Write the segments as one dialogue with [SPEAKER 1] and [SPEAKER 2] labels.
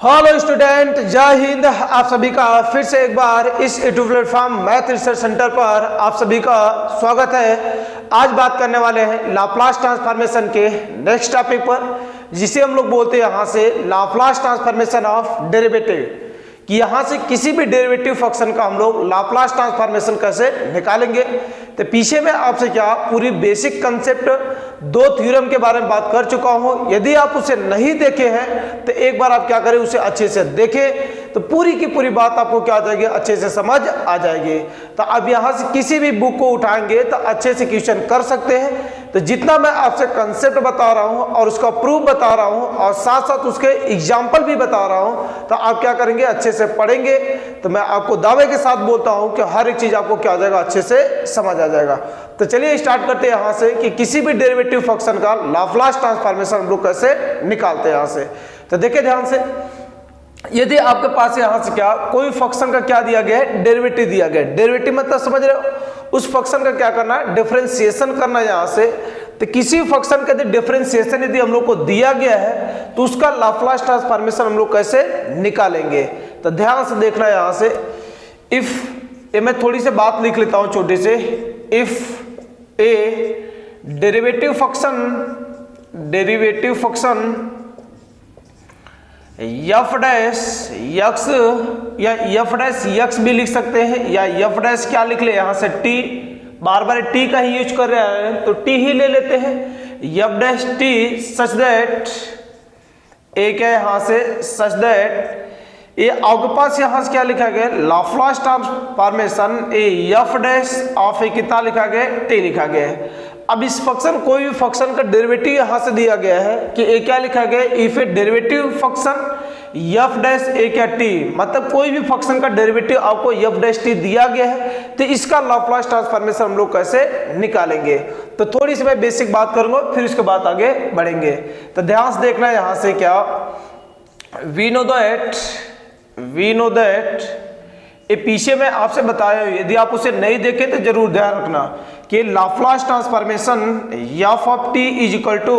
[SPEAKER 1] Hello student, जय हिंद। आप सभी का फिर से एक बार इस YouTube platform math research centre पर आप सभी का स्वागत है। आज बात करने वाले हैं लाप्लास ट्रांसफॉर्मेशन के नेक्स्ट टॉपिक पर, जिसे हम लोग बोलते हैं यहाँ से लाप्लास ट्रांसफॉर्मेशन ऑफ डेरिवेटिव, कि यहाँ से किसी भी डेरिवेटिव फंक्शन का हम लोग लाप्लास ट्रांसफॉर्मेशन कैसे निकालेंगे। तो पीछे में आपसे क्या पूरी बेसिक कंसेप्ट दो थ्योरम के बारे में बात कर चुका हूं। यदि आप उसे नहीं देखे हैं तो एक बार आप क्या करें, उसे अच्छे से देखें, तो पूरी की पूरी बात आपको क्या आ जाएगी, अच्छे से समझ आ जाएगी। तो अब यहाँ से किसी भी बुक को उठाएंगे तो अच्छे से क्वेश्चन कर सकते हैं। तो जितना मैं आपसे कंसेप्ट बता रहा हूँ और उसका प्रूफ बता रहा हूँ और साथ साथ उसके एग्जाम्पल भी बता रहा हूँ, तो आप क्या करेंगे, अच्छे से पढ़ेंगे। तो मैं आपको दावे के साथ बोलता हूँ कि हर एक चीज आपको क्या आ जाएगा, अच्छे से समझ आ जाएगा। तो चलिए स्टार्ट करते हैं यहाँ से कि किसी भी डेरिवेटिव फंक्शन का लाप्लास ट्रांसफॉर्मेशन हम लोग कैसे निकालते हैं यहाँ से। तो देखिए ध्यान से, यदि आपके पास यहाँ से क्या कोई फंक्शन का क्या दिया गया है, डेरिवेटिव दिया गया है। डेरिवेटिव मतलब समझ रहे हो, उस फंक्शन का क्या करना है, डिफरेंशिएशन करना है यहाँ से। तो किसी फंक्शन का डिफरेंशिएशन यदि हम लोग को दिया गया है तो उसका लाप्लास ट्रांसफॉर्मेशन हम लोग कैसे निकालेंगे। तो ध्यान से देखना यहाँ से, इफ, ये मैं थोड़ी सी बात लिख लेता हूँ छोटी से। If a derivative function F dash x, या एफ डैश एक्स भी लिख सकते हैं, या एफ डैश क्या लिख ले यहाँ से टी, बार बार टी का ही यूज कर रहे हैं तो टी ही ले लेते हैं। F dash T such that a क्या है यहाँ से, सच दैट ये आपके पास यहाँ से क्या लिखा गया, Laplace transformation a F dash of a कितना लिखा गया, टी लिखा गया है। अब इस फंक्शन, कोई भी फंक्शन का डेरिवेटिव यहाँ से दिया गया है कि ए क्या लिखा गया, if a derivative function F dash a क्या टी, मतलब कोई भी फंक्शन का डेरिवेटिव आपको एफ डैश टी दिया गया है तो इसका लाप्लास ट्रांसफॉर्मेशन हम लोग कैसे निकालेंगे। तो थोड़ी सी मैं बेसिक बात करूंगा, फिर उसके बाद आगे बढ़ेंगे। तो ध्यान से देखना है यहाँ से क्या, वी नो दैट ये पीछे मैं आपसे बताया, यदि आप उसे नहीं देखें तो जरूर ध्यान रखना कि Laplace transformation F of T is equal to,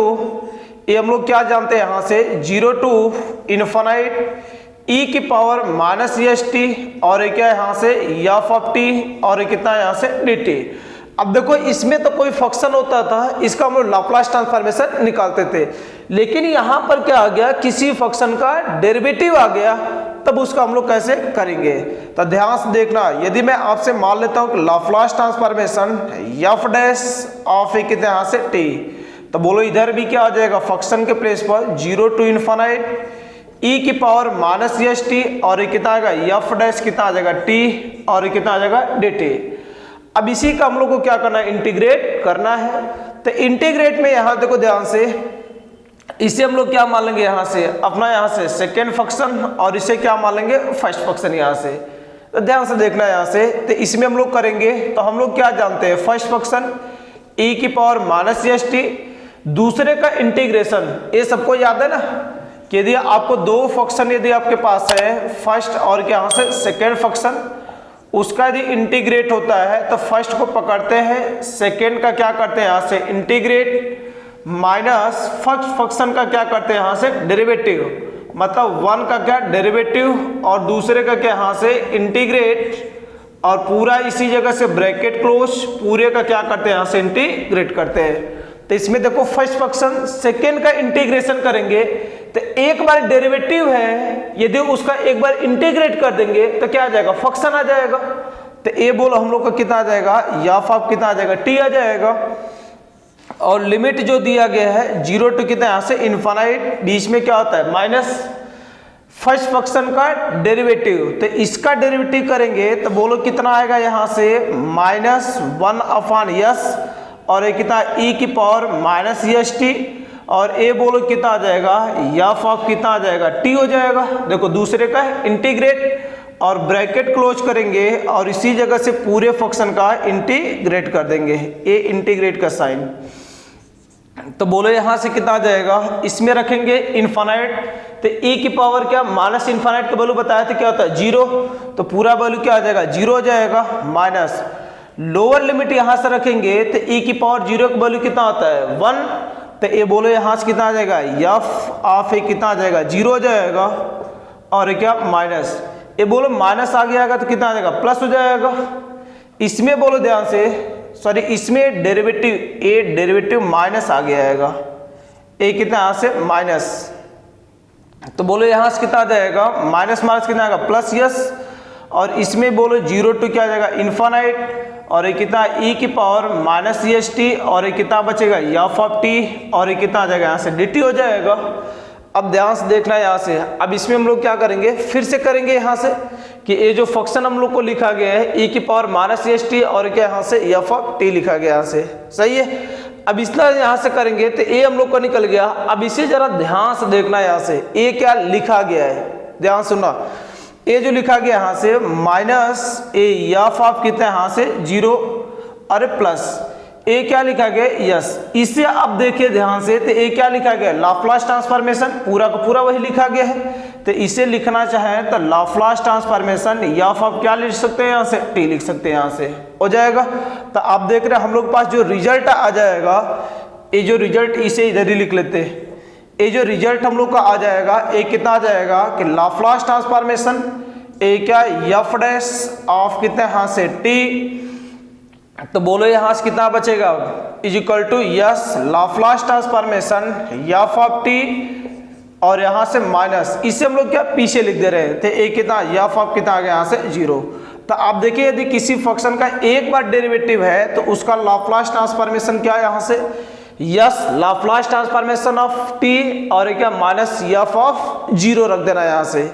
[SPEAKER 1] ये हम लोग क्या जानते हैं यहाँ से, 0 टू इनफाइनाइट ई की पावर माइनस एस टी, और ये क्या है यहाँ से एफ ऑफ टी, और ये कितना है यहाँ से डी टी। अब देखो इसमें तो कोई फंक्शन होता था, इसका हम लोग लाप्लास ट्रांसफॉर्मेशन निकालते थे, लेकिन यहाँ पर क्या आ गया, किसी फंक्शन का डेरिवेटिव आ गया, तब उसका हम लोग कैसे करेंगे। तो ध्यान से देखना, यदि मैं आपसे मान लेता हूँ कि Laplace transformation F dash of a कितने यहाँ से टी, तो बोलो इधर भी क्या आ जाएगा, फंक्शन के प्लेस पर 0 टू इनफाइनाइट ई की पावर माइनस एस टी, और ये कितना आएगा, एफ डैश कितना आ जाएगा टी, और ये कितना आ जाएगा डी टी। अब इसी का हम लोग को क्या करना है, इंटीग्रेट करना है। तो इंटीग्रेट में यहाँ देखो ध्यान से, इसे हम लोग क्या मान लेंगे यहाँ से, अपना यहाँ से सेकेंड फंक्शन, और इसे क्या मान लेंगे, फर्स्ट फंक्शन यहाँ से। तो ध्यान से देखना यहाँ से, तो इसमें हम लोग करेंगे तो हम लोग क्या जानते हैं, फर्स्ट फंक्शन e की पावर माइनस एस टी, दूसरे का इंटीग्रेशन, ये सबको याद है ना कि यदि आपको दो फंक्शन यदि आपके पास है, फर्स्ट और क्या यहाँ से सेकेंड फंक्शन, उसका यदि इंटीग्रेट होता है तो फर्स्ट को पकड़ते हैं, सेकेंड का क्या करते हैं यहाँ से इंटीग्रेट, माइनस फर्स्ट फंक्शन का क्या करते हैं यहाँ से डेरिवेटिव, मतलब वन का क्या डेरिवेटिव और दूसरे का क्या यहाँ से इंटीग्रेट, और पूरा इसी जगह से ब्रैकेट क्लोज, पूरे का क्या करते हैं यहाँ से इंटीग्रेट करते हैं। तो इसमें देखो फर्स्ट फंक्शन सेकेंड का इंटीग्रेशन करेंगे तो एक बार डेरिवेटिव है, यदि उसका एक बार इंटीग्रेट कर देंगे तो क्या आ जाएगा, फंक्शन आ जाएगा। तो ए बोलो हम लोग का कितना आ जाएगा, एफ ऑफ कितना आ जाएगा, टी आ जाएगा। और लिमिट जो दिया गया है 0 टू कितना यहाँ से इनफाइनाइट, बीच में क्या होता है माइनस फर्स्ट फंक्शन का डेरिवेटिव, तो इसका डेरिवेटिव करेंगे तो बोलो कितना आएगा यहाँ से -1 अपॉन यस, और ये कितना ई की पावर माइनस एस टी, और ए बोलो कितना आ जाएगा, एफ ऑफ कितना आ जाएगा, टी हो जाएगा। देखो दूसरे का इंटीग्रेट और ब्रैकेट क्लोज करेंगे और इसी जगह से पूरे फंक्शन का इंटीग्रेट कर देंगे, ए इंटीग्रेट का साइन। तो बोलो यहाँ से कितना आ जाएगा, इसमें रखेंगे इनफाइनाइट, तो e की पावर क्या माइनस इनफाइनाइट का वैल्यू बताया था क्या होता है 0, तो पूरा वैल्यू क्या आ जाएगा 0 हो जाएगा, माइनस लोअर लिमिट यहाँ से रखेंगे तो e की पावर 0 का वैल्यू कितना होता है 1, तो ये बोलो यहाँ से कितना आ जाएगा एफ ऑफ ए कितना आ जाएगा 0 हो जाएगा, और क्या माइनस, ये बोलो माइनस आगे आएगा तो कितना आ जाएगा प्लस हो जाएगा। इसमें बोलो ध्यान से, सॉरी इसमें डेरिवेटिव ए डेरिवेटिव माइनस आगे आएगा, ए कितना यहाँ से माइनस, तो बोलो यहाँ से कितना आ जाएगा माइनस माइनस कितना आएगा प्लस यस, और इसमें बोलो 0 टू क्या आ जाएगा इन्फानाइट, और ये कितना ई की पावर माइनस एस टी, और ये कितना बचेगा एफ ऑफ टी, और ये कितना आ जाएगा यहाँ से डी टी हो जाएगा। अब ध्यान से देखना यहाँ से, अब इसमें हम लोग क्या करेंगे फिर से करेंगे यहाँ से कि ये जो फंक्शन हम लोग को लिखा गया है ई की पावर माइनस एस टी और क्या यहाँ से एफ ऑफ टी लिखा गया यहाँ से, सही है। अब इसका यहाँ से करेंगे तो ए हम लोग का निकल गया। अब इसे जरा ध्यान से देखना यहाँ से ए क्या लिखा गया है, ध्यान सुनना, ए जो लिखा गया यहाँ से माइनस ए एफ ऑफ कितना यहाँ से 0 और प्लस ए क्या लिखा गया यस। इसे अब देखिए ध्यान से, तो ए क्या लिखा गया लाप्लास ट्रांसफॉर्मेशन, पूरा का पूरा वही लिखा गया है। तो इसे लिखना चाहें तो लाप्लास ट्रांसफॉर्मेशन एफ ऑफ क्या लिख सकते हैं यहाँ से टी लिख सकते हैं, यहाँ से हो जाएगा। तो आप देख रहे हैं हम लोग के पास जो रिजल्ट आ जाएगा, ये जो रिजल्ट इसे इधर ही लिख लेते हैं, ये जो रिजल्ट हम लोग का आ जाएगा ये कितना आ जाएगा कि लाप्लास ट्रांसफॉर्मेशन ए क्या एफ डैश ऑफ कितना यहाँ से टी, तो बोलो यहाँ से कितना बचेगा is equal to S Laplace transformation F of T, और यहाँ से माइनस, इसे हम लोग क्या पीछे लिख दे रहे थे ए कितना एफ ऑफ कितना आ गया यहाँ से 0। तो आप देखिए यदि किसी फंक्शन का एक बार डेरिवेटिव है तो उसका लाप्लास ट्रांसफॉर्मेशन क्या है यहाँ से yes Laplace transformation of T, और क्या माइनस एफ ऑफ 0 रख देना यहाँ से,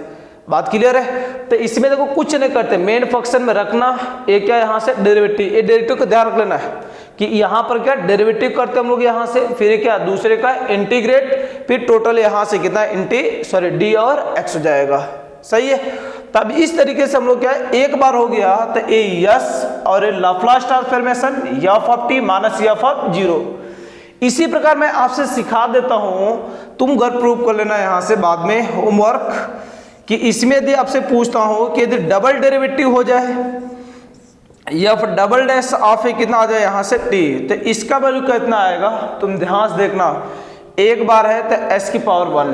[SPEAKER 1] बात क्लियर है। तो इसमें देखो कुछ नहीं करते, मेन फंक्शन में रखना ये क्या यहाँ से डेरिवेटिव, ये डेरिवेटिव को ध्यान रख लेना है कि यहाँ पर क्या डेरिवेटिव करते हम लोग यहाँ से, फिर क्या दूसरे का इंटीग्रेट, फिर टोटल यहाँ से कितना डी और एक्स हो जाएगा, सही है। तब इस तरीके से हम लोग क्या एक बार हो गया तो ए यस और Laplace transformation F of T minus F of 0। इसी प्रकार मैं आपसे सिखा देता हूं, तुम घर प्रूव कर लेना यहाँ से बाद में होमवर्क, कि इसमें यदि आपसे पूछता हूं कि यदि डबल डेरिवेटिव हो जाए F double dash of a कितना आ जाए यहाँ से टी, तो इसका वैल्यू कितना आएगा तुम ध्यान से देखना, एक बार है तो एस की पावर 1,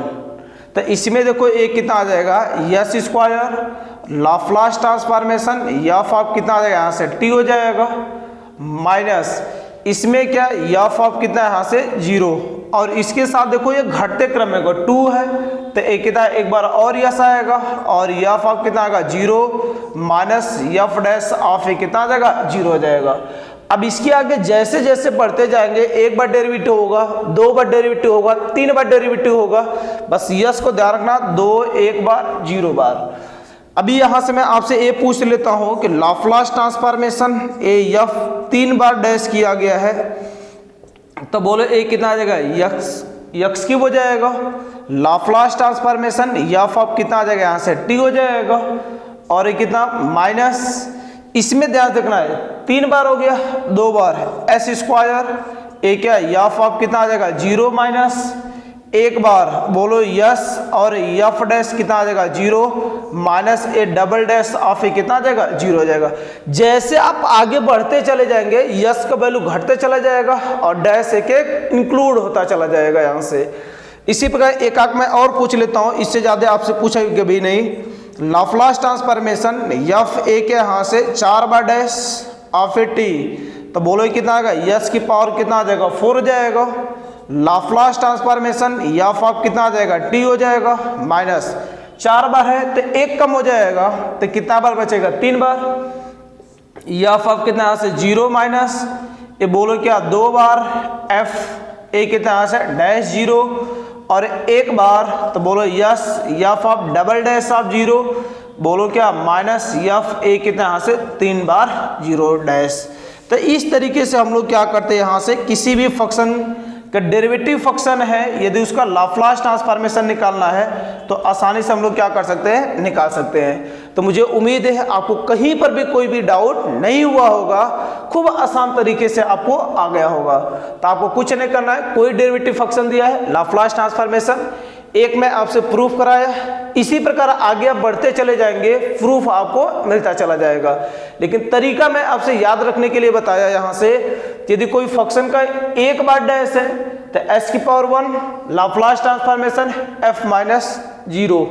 [SPEAKER 1] तो इसमें देखो एक कितना आ जाएगा yes square Laplace transformation F of कितना आ जाएगा यहाँ से टी हो जाएगा, माइनस इसमें क्या एफ ऑफ कितना है यहाँ से 0, और इसके साथ देखो ये घटते क्रम में 2 है तो एक कितना एक बार और यस आएगा, और एफ ऑफ कितना आएगा 0 माइनस एफ डैश ऑफ कितना आ जाएगा 0 हो जाएगा। अब इसके आगे जैसे जैसे बढ़ते जाएंगे, एक बार डेरिवेटिव होगा, 2 बार डेरिवेटिव होगा, 3 बार डेरिवेटिव होगा, बस यस को ध्यान रखना 2 1 बार 0 बार। अभी यहां से मैं आपसे ये पूछ लेता हूं कि Laplace transformation a F 3 bar dash किया गया है, तो बोलो ए कितना आ जाएगा यक्स क्यूब हो जाएगा, लाप्लास ट्रांसफॉर्मेशन एफ ऑफ कितना आ जाएगा यहाँ से टी हो जाएगा, और ये कितना माइनस, इसमें ध्यान रखना है 3 बार हो गया 2 बार एस स्क्वायर ए क्या एफ ऑफ कितना आ जाएगा 0 माइनस एक बार बोलो यस, और एफ डैश कितना आ जाएगा 0 minus a double dash of a कितना आ जाएगा 0 हो जाएगा। जैसे आप आगे बढ़ते चले जाएंगे यस का वैल्यू घटते चला जाएगा और डैश एक एक इंक्लूड होता चला जाएगा यहाँ से। इसी प्रकार एक आंक मैं और पूछ लेता हूँ, इससे ज़्यादा आपसे पूछा कभी नहीं। लाप्लास ट्रांसफॉर्मेशन एफ ए के यहाँ से 4 बार डैश ऑफ ए टी, तो बोलो कितना आएगा यस की पावर कितना आ जाएगा 4 हो जाएगा, लाप्लास ट्रांसफॉर्मेशन एफ ऑफ कितना आ जाएगा टी हो जाएगा, माइनस 4 बार है तो 1 कम हो जाएगा, तो कितना बार बचेगा 3 बार, एफ ऑफ कितना यहाँ से 0 माइनस ये बोलो क्या 2 बार एफ ए कितना यहाँ से डैश 0 और 1 बार, तो बोलो yes F of double dash of 0 बोलो क्या माइनस एफ ए कितना यहाँ से 3 बार 0 डैश। तो इस तरीके से हम लोग क्या करते हैं यहाँ से किसी भी फंक्शन का डेरिवेटिव फंक्शन है, यदि उसका लाप्लास ट्रांसफॉर्मेशन निकालना है तो आसानी से हम लोग क्या कर सकते हैं निकाल सकते हैं। तो मुझे उम्मीद है आपको कहीं पर भी कोई भी डाउट नहीं हुआ होगा, खूब आसान तरीके से आपको आ गया होगा। तो आपको कुछ नहीं करना है, कोई डेरिवेटिव फंक्शन दिया है लाप्लास ट्रांसफॉर्मेशन, एक मैं आपसे प्रूफ कराया, इसी प्रकार आगे आप बढ़ते चले जाएंगे, प्रूफ आपको मिलता चला जाएगा। लेकिन तरीका मैं आपसे याद रखने के लिए बताया यहाँ से, यदि कोई फंक्शन का 1 बार डैश है तो s की power 1 Laplace transformation f minus 0,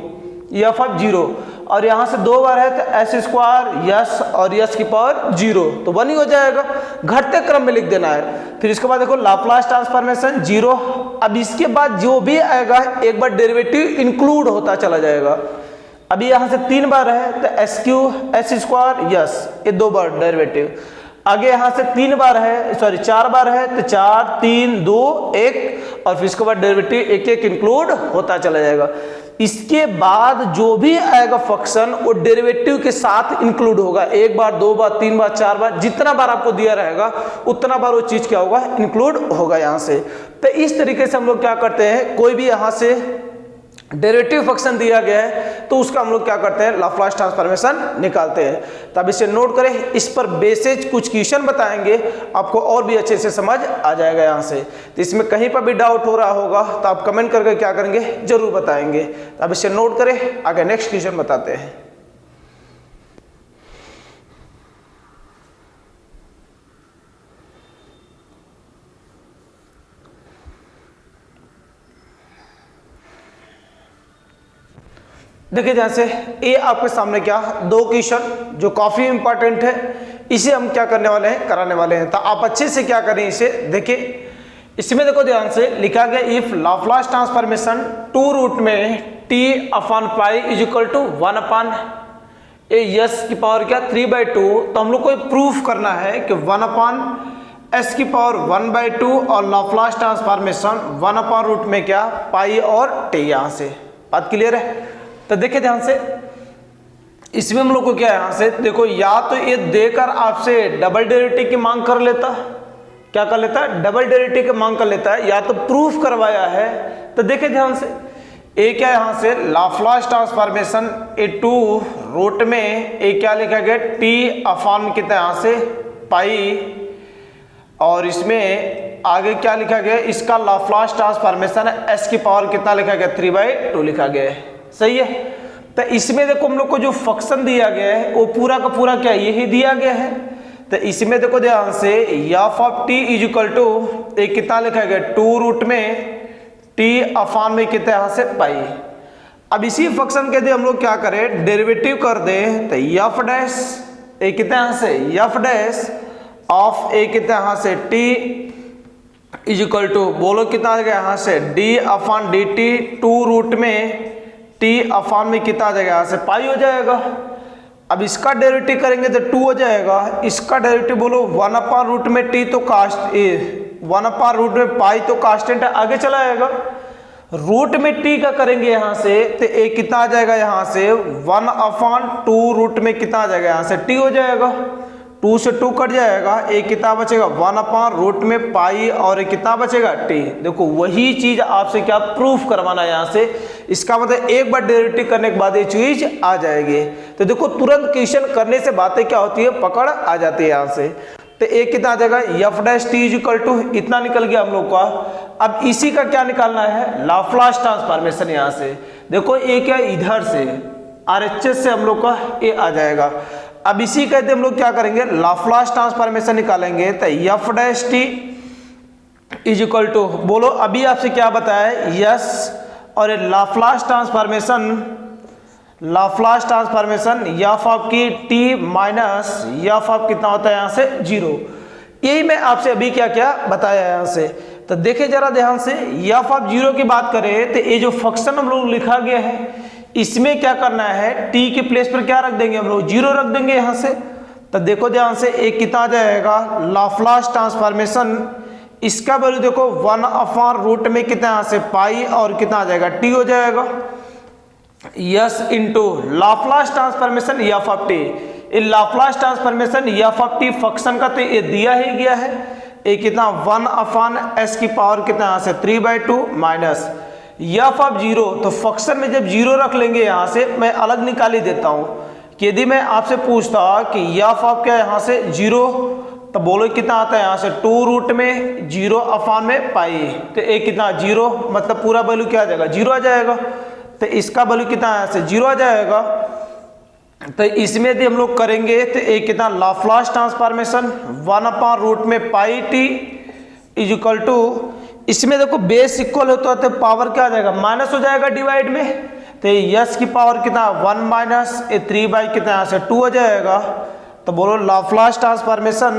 [SPEAKER 1] F of 0, और यहाँ से 2 बार है तो एस स्क्वायर यस और यस की पावर 0, तो 1 ही हो जाएगा। घटते क्रम में लिख देना है। फिर इसके बाद देखो लाप्लास ट्रांसफॉर्मेशन 0। अब इसके बाद जो भी आएगा एक बार डेरिवेटिव इंक्लूड होता चला जाएगा। अभी यहाँ से 3 बार है तो S Q S square yes, ये 2 बार डेरिवेटिव। आगे यहाँ से 3 बार है, सॉरी 4 बार है तो 4 3 2 1, और फिर इसके बाद डेरिवेटिव एक एक इंक्लूड होता चला जाएगा। इसके बाद जो भी आएगा फंक्शन वो डेरिवेटिव के साथ इंक्लूड होगा। 1 बार 2 बार 3 बार 4 बार, जितना बार आपको दिया रहेगा उतना बार वो चीज क्या होगा, इंक्लूड होगा यहाँ से। तो इस तरीके से हम लोग क्या करते हैं, कोई भी यहाँ से डेरिवेटिव फंक्शन दिया गया है तो उसका हम लोग क्या करते हैं, लाप्लास ट्रांसफॉर्मेशन निकालते हैं। तब इसे नोट करें, इस पर बेसिक कुछ क्वेश्चन बताएंगे, आपको और भी अच्छे से समझ आ जाएगा यहाँ से। तो इसमें कहीं पर भी डाउट हो रहा होगा तो आप कमेंट करके क्या करेंगे, जरूर बताएंगे। अब इसे नोट करें, आगे नेक्स्ट क्वेश्चन बताते हैं। देखिए ध्यान से, ये आपके सामने क्या 2 क्वेश्चन जो काफी इंपॉर्टेंट है, इसे हम क्या करने वाले हैं, कराने वाले हैं। तो आप अच्छे से क्या करें, इसे देखिए। इसमें देखो ध्यान से लिखा गया, इफ लाप्लास ट्रांसफॉर्मेशन 2 रूट में t upon pi is equal to 1 upon a S की पावर क्या 3/2, तो हम लोग को प्रूफ करना है कि 1 अपॉन एस की पावर 1/2 और लाप्लास ट्रांसफॉर्मेशन 1 अपॉन रूट में क्या पाई और टी। यहाँ से बात क्लियर है। तो देखिए ध्यान से, इसमें हम लोग को क्या है, यहाँ से देखो, या तो ये देकर आपसे डबल डेरिवेटिव की मांग कर लेता, क्या कर लेता है, डबल डेरिवेटिव की मांग कर लेता है, या तो प्रूफ करवाया है। तो देखिए ध्यान से, ए क्या यहाँ से लाप्लास ट्रांसफॉर्मेशन ए 2 रूट में ए क्या लिखा गया टी अपॉन में कितना यहाँ से पाई, और इसमें आगे क्या लिखा गया, इसका लाप्लास ट्रांसफॉर्मेशन एस की पावर कितना लिखा गया 3/2 लिखा गया है। सही है। तो इसमें देखो हम लोग को जो फंक्शन दिया गया है वो पूरा का पूरा क्या यही दिया गया है। तो इसमें देखो ध्यान से, F of T is equal to एक कितना लिखा गया 2 रूट में टी अपॉन में कितना यहाँ से पाई। अब इसी फंक्शन के लिए हम लोग क्या करें, डेरिवेटिव कर दें। तो एफ डैश एक कितना यहाँ से एफ डैश ऑफ एक कितना यहाँ से टी इज इक्वल टू, बोलो कितना आ गया यहाँ से D upon D T 2 root में टी अपॉन में कितना आ जाएगा यहाँ से पाई हो जाएगा। अब इसका डेरिवेटिव करेंगे तो 2 हो जाएगा। इसका डेरिवेटिव बोलो 1 अपॉन रूट में टी तो कास्ट 1 अपॉन रूट में पाई तो कांस्टेंट है, आगे चला जाएगा। रूट में टी का करेंगे यहाँ से तो एक कितना आ जाएगा यहाँ से 1 अपॉन 2 रूट में कितना आ जाएगा यहाँ से टी हो जाएगा। 2 से 2 कट जाएगा, एक कितना बचेगा 1 अपॉन रूट में पाई और एक कितना बचेगा टी। देखो वही चीज आपसे क्या प्रूफ करवाना है यहाँ से। इसका मतलब एक बार डेरिवेटिव करने के बाद ये चीज आ जाएगी। तो देखो तुरंत क्वेश्चन करने से बातें क्या होती है, पकड़ आ जाती है यहाँ से। तो एक कितना आ जाएगा F dash T is equal to इतना निकल गया हम लोग का। अब इसी का क्या निकालना है, लाप्लास ट्रांसफॉर्मेशन। यहाँ से देखो ये क्या इधर से आरएचएस से हम लोग का ये आ जाएगा। अब इसी कहते हम लोग क्या करेंगे, लाप्लास ट्रांसफॉर्मेशन निकालेंगे। तो F dash T is equal to, बोलो अभी आपसे क्या बताया है यस, और लाप्लास ट्रांसफॉर्मेशन एफ ऑफ की टी माइनस एफ ऑफ कितना होता है यहाँ से 0। यही मैं आपसे अभी क्या क्या बताया यहाँ से। तो देखे जरा ध्यान से, एफ ऑफ 0 की बात करें तो ये जो फंक्शन हम लोग लिखा गया है इसमें क्या करना है, टी के प्लेस पर क्या रख देंगे हम लोग 0 रख देंगे यहाँ से। तो देखो ध्यान से एक कितना आ जाएगा लाप्लास ट्रांसफॉर्मेशन, इसका वैल्यू देखो 1 अपॉन रूट में कितना यहाँ से पाई और कितना आ जाएगा टी हो जाएगा। Yes into Laplace transformation F of T. Laplace transformation F of T function का तो ये दिया ही गया है, एक कितना 1 अपॉन एस की पावर कितना यहाँ से 3/2 माइनस एफ ऑफ 0। तो फंक्शन में जब 0 रख लेंगे यहाँ से, मैं अलग निकाल ही देता हूँ कि यदि मैं आपसे पूछता कि एफ ऑफ क्या यहाँ से 0, तो बोलो कितना आता है यहाँ से 2 रूट में 0 अपॉन में पाई। तो एक कितना 0, मतलब पूरा वैल्यू क्या आ जाएगा 0 आ जाएगा। तो इसका वैल्यू कितना यहाँ से 0 आ जाएगा। तो इसमें यदि हम लोग करेंगे तो एक कितना लाप्लास ट्रांसफॉर्मेशन 1 अपॉन रूट में pi T is equal to, इसमें देखो बेस इक्वल होता है तो पावर क्या आ जाएगा माइनस हो जाएगा डिवाइड में। तो यस की पावर कितना 1 माइनस ए 3 बाई कितना यहाँ से 2 हो जाएगा। तो बोलो लाप्लास ट्रांसफॉर्मेशन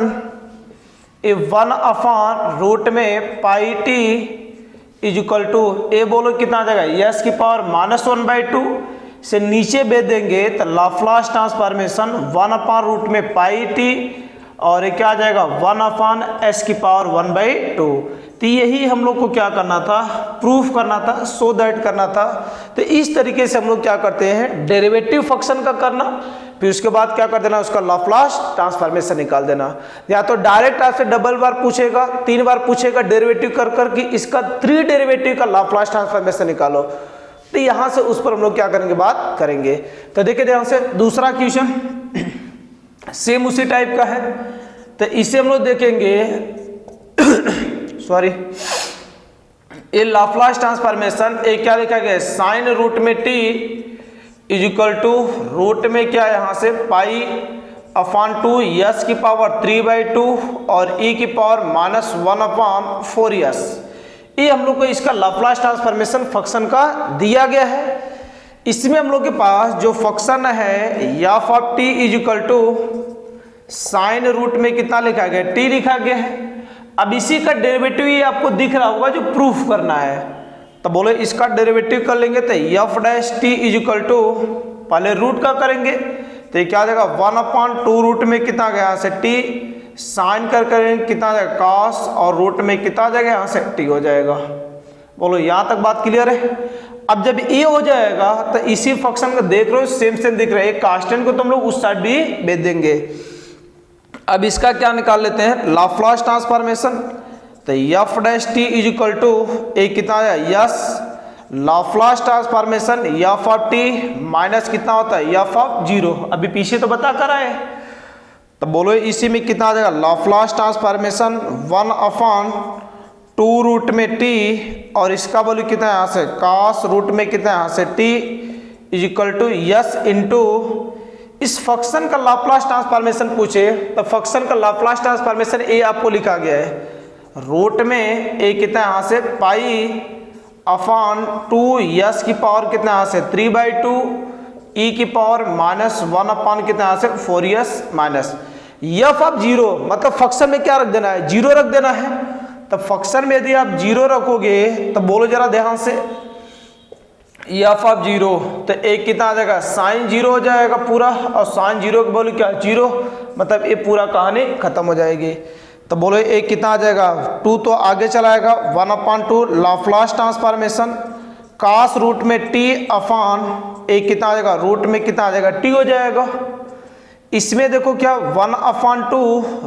[SPEAKER 1] ए 1 अपॉन रूट में pi T is equal to ए बोलो कितना आ जाएगा यस की पावर -1/2 से नीचे भेज देंगे तो लाप्लास ट्रांसफॉर्मेशन 1 अपॉन रूट में पाई टी और ये क्या आ जाएगा 1 अपॉन एस की पावर 1/2। तो यही हम लोग को क्या करना था, प्रूफ करना था, सो दैट करना था। तो इस तरीके से हम लोग क्या करते हैं, डेरिवेटिव फंक्शन का करना, फिर उसके बाद क्या कर देना, उसका लाप्लास ट्रांसफॉर्मेशन निकाल देना। या तो डायरेक्ट आपसे डबल बार पूछेगा, 3 बार पूछेगा डेरिवेटिव कर कर कि इसका 3 डेरिवेटिव का लाप्लास ट्रांसफॉर्मेशन निकालो। तो यहां से उस पर हम लोग क्या करेंगे, बात करेंगे। तो देखिए ध्यान से दूसरा क्वेश्चन सेम उसी टाइप का है। तो इसे हम लोग देखेंगे सॉरी, ये लाप्लास ट्रांसफॉर्मेशन एक क्या लिखा गया है, साइन रूट में T is equal to root में क्या यहाँ से पाई अपॉन 2 यस की पावर 3/2 और ई की पावर -1 अपॉन 4 यस। ये हम लोग को इसका लाप्लास ट्रांसफॉर्मेशन फंक्शन का दिया गया है। इसमें हम लोग के पास जो फंक्शन है F of T is equal to sine root में कितना लिखा गया, टी लिखा गया है। अब इसी का डेरिवेटिव ये आपको दिख रहा होगा जो प्रूफ करना है। तो बोले इसका डेरिवेटिव कर लेंगे तो F dash T is equal to पहले रूट का करेंगे तो ये क्या आ जाएगा 1 अपॉन 2 रूट में कितना गया यहाँ से टी, साइन कर करेंगे कितना जाएगा कॉस और रूट में कितना जाएगा यहाँ से टी हो जाएगा। बोलो यहाँ तक बात क्लियर है। अब जब ये हो जाएगा तो इसी फंक्शन को देख रहे हो सेम सेम दिख रहा है, कांस्टेंट को तुम लोग उस साइड भी भेज देंगे। अब इसका क्या निकाल लेते हैं, लाप्लास ट्रांसफॉर्मेशन। तो F dash T is equal to a कितना है yes Laplace transformation F of T minus कितना होता है एफ ऑफ 0। अभी पीछे तो बता कर आए। तो बोलो इसी में कितना आ जाएगा लाप्लास ट्रांसफॉर्मेशन 1 अपॉन 2 रूट में टी और इसका बोलो कितना है यहाँ से कॉस रूट में कितना है यहाँ से T is equal to S into इस फंक्शन का लाप्लास ट्रांसफॉर्मेशन पूछे तो फंक्शन का लाप्लास ट्रांसफॉर्मेशन ए आपको लिखा गया है रूट में ए कितना यहाँ से पाई अपॉन 2 यस की पावर कितना यहाँ से 3/2 ई की पावर -1 अपॉन कितना यहाँ से 4 यस माइनस एफ ऑफ 0 मतलब फंक्शन में क्या रख देना है, 0 रख देना है। तो फंक्शन में यदि आप 0 रखोगे तो बोलो जरा ध्यान से एफ ऑफ 0 तो एक कितना आ जाएगा साइन 0 हो जाएगा पूरा और साइन 0 के बोलो क्या 0 मतलब ये पूरा कहानी खत्म हो जाएगी। तो बोलो एक कितना आ जाएगा 2 तो आगे चलाएगा 1 upon 2 Laplace transformation cos root में टी अपॉन एक कितना आ जाएगा रूट में कितना आ जाएगा टी हो जाएगा। इसमें देखो क्या 1 अपॉन 2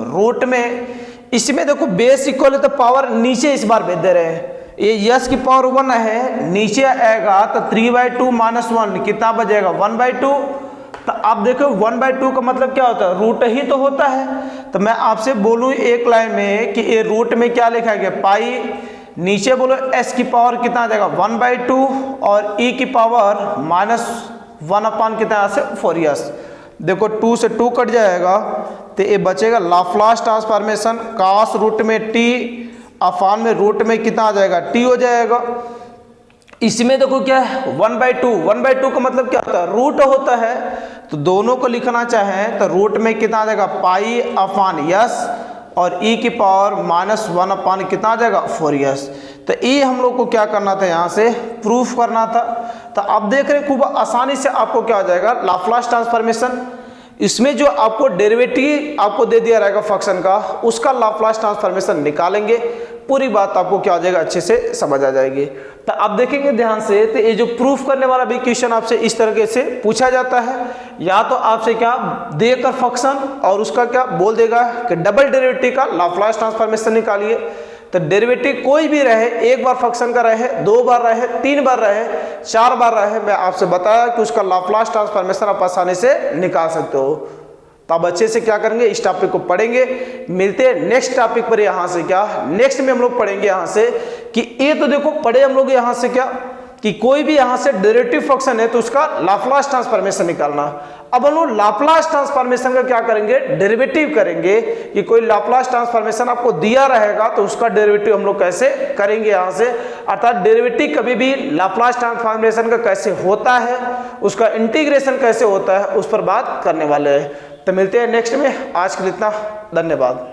[SPEAKER 1] रूट में, इसमें देखो बेस इक्वल है तो पावर नीचे इस बार भेज दे रहे हैं। ये यस की पावर 1 है, नीचे आएगा तो 3/2 -1 कितना बचेगा 1/2। तो आप देखो 1/2 का मतलब क्या होता है, रूट ही तो होता है। तो मैं आपसे बोलूं एक लाइन में कि ये रूट में क्या लिखा गया पाई, नीचे बोलो एस की पावर कितना आ जाएगा 1/2 और ई की पावर -1 अपॉन कितना यहाँ से 4 यस। देखो 2 से 2 कट जाएगा तो ये बचेगा लाप्लास ट्रांसफॉर्मेशन कॉस रूट में टी अपॉन में रूट में कितना आ जाएगा टी हो जाएगा। इसमें देखो क्या है 1/2 का मतलब क्या होता है रूट होता है। तो दोनों को लिखना चाहें तो रूट में कितना आ जाएगा पाई अपॉन यस और ई की पावर -1 अपॉन कितना आ जाएगा 4 यस। तो ये हम लोग को क्या करना था, यहाँ से प्रूफ करना था। तो आप देख रहे हैं खूब आसानी से आपको क्या हो जाएगा लाप्लास ट्रांसफॉर्मेशन। इसमें जो आपको डेरिवेटिव आपको दे दिया रहेगा फंक्शन का उसका लाप्लास ट्रांसफॉर्मेशन निकालेंगे, पूरी बात आपको क्या हो जाएगा अच्छे से समझ आ जाएगी। तो आप देखेंगे ध्यान से तो ये जो प्रूफ करने वाला भी क्वेश्चन आपसे इस तरीके से पूछा जाता है, या तो आपसे क्या देकर फंक्शन और उसका क्या बोल देगा कि डबल डेरिवेटिव का लाप्लास ट्रांसफॉर्मेशन निकालिए। तो डेरिवेटिव कोई भी रहे, एक बार फंक्शन का रहे, 2 बार रहे, 3 बार रहे, 4 बार रहे, मैं आपसे बताया कि उसका लाप्लास ट्रांसफॉर्मेशन आप आसानी से निकाल सकते हो। तो अब अच्छे से क्या करेंगे इस टॉपिक को पढ़ेंगे। मिलते हैं नेक्स्ट टॉपिक पर। यहाँ से क्या नेक्स्ट में हम लोग पढ़ेंगे यहाँ से कि ये तो देखो पढ़े हम लोग यहाँ से क्या कि कोई भी यहां से डेरिवेटिव फंक्शन है तो उसका लाप्लास ट्रांसफॉर्मेशन निकालना। अब हम लोग लाप्लास ट्रांसफॉर्मेशन का क्या करेंगे, डेरिवेटिव करेंगे कि कोई लाप्लास ट्रांसफॉर्मेशन आपको दिया रहेगा तो उसका डेरिवेटिव हम लोग कैसे करेंगे यहां से, अर्थात डेरिवेटिव कभी भी लाप्लास ट्रांसफॉर्मेशन का कैसे होता है, उसका इंटीग्रेशन कैसे होता है, उस पर बात करने वाले हैं। तो मिलते हैं नेक्स्ट में, आज के लिए इतना, धन्यवाद।